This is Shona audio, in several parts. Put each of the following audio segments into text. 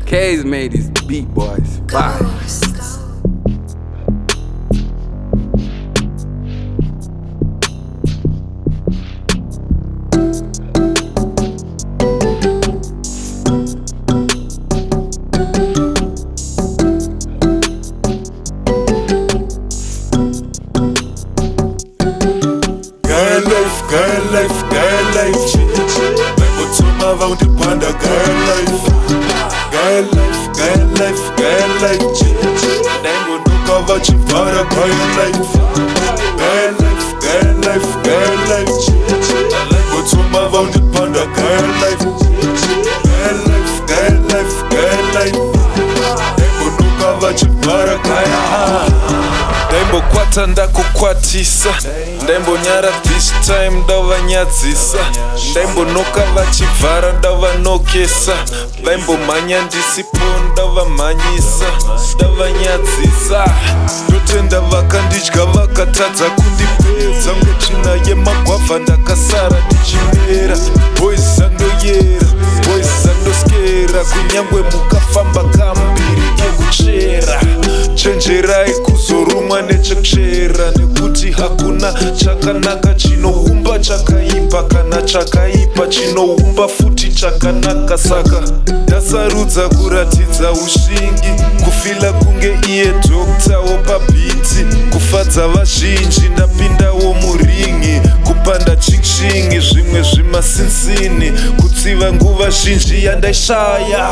KaZe made these beat boys. Bye. Gaya life, Gaya life, Gaya life. Memutuma vaundipanda Gaya life. Gaya life, Gaya life, Gaya life. Nengonuka vachivhara Gaya life. Gaya life, Gaya life, Gaya life. Memutuma vaundipanda Gaya life. Gaya life, Gaya life, Gaya life. Nengonuka vachivhara Gaya. Ndembokwata ndakukwatisa, ndembonyara this time ndavanyadzisa, ndembonoka vachivhara ndavanokesa, ndembomhanya ndisipo ndavamhanyisa, ndavanyadzisa. Ndotenda vakandidya vakatadza kundipedza, ngetsvina yemagwavha ndakasara ndichimera. Boys andoyera, boys andoskera, kunyangwe mukafamba kambiri kekuchera. Chenjerai kuzorumwa nechekuchera, nekuti hakuna chakanaka chinoumba chakaipa, kana chakaipa chinoumba futi chakanaka. Saka ndasarudza kuratidza usvingi, kufila kunge iye doktawo pabhiti, kufadza vazhinji ndapindawo muringi, kupanda chinchingi zvimwe zvimasinsini, kutsiva nguva zhinji yandaishaya.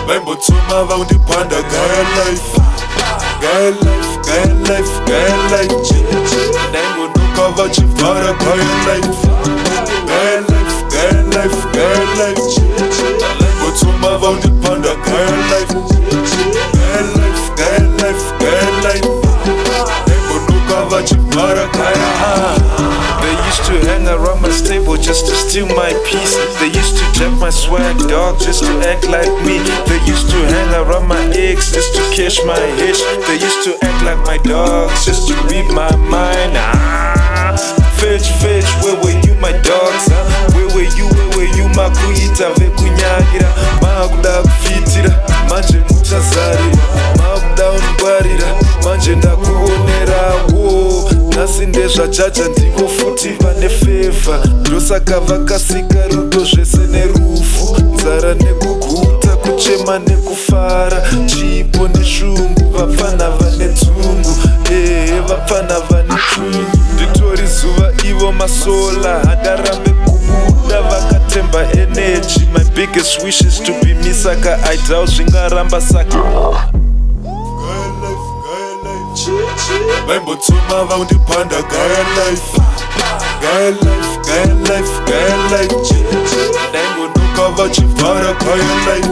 Memutuma vaundipanda Gaya life. Gaya life, Gaya life, Gaya life. Nengonuka vachivhara Gaya life. Gaya life, Gaya life, Gaya life. Memutuma vaundipanda Gaya life. Gaya life, Gaya life, Gaya life. Nengonuka vachivhara Gaya. They used to hang around my stable just to steal my peace. They used to jack my swag, dog, just to act like me. They used to hang around my ex just to catch my hitch. They used to act like my dogs just to read my mind. Fetch, fetch, where were you, my dogs? Where were you, makuita vekunyagira? Makuda kufitira, manje muchazarira. Makuda ungwarira, manje ndakuonera. Nhasi ndezvajaja ndivo futi vane fevha, ndosaka vakasika rudo zvese nerufu, nzara nekuguta, kuchema nekufara, chipo neshungu, vapfana vane dzungu, vapfana vane dzungu. Nditori zuva ivo masola, hadarambe kubuda vakatemba energy. My biggest wish is to be me, saka I doubt zvingaramba saka. Memutuma vaundipanda Gaya life. Gaya life, Gaya life, Gaya life. Nengonuka vachivhara Gaya life.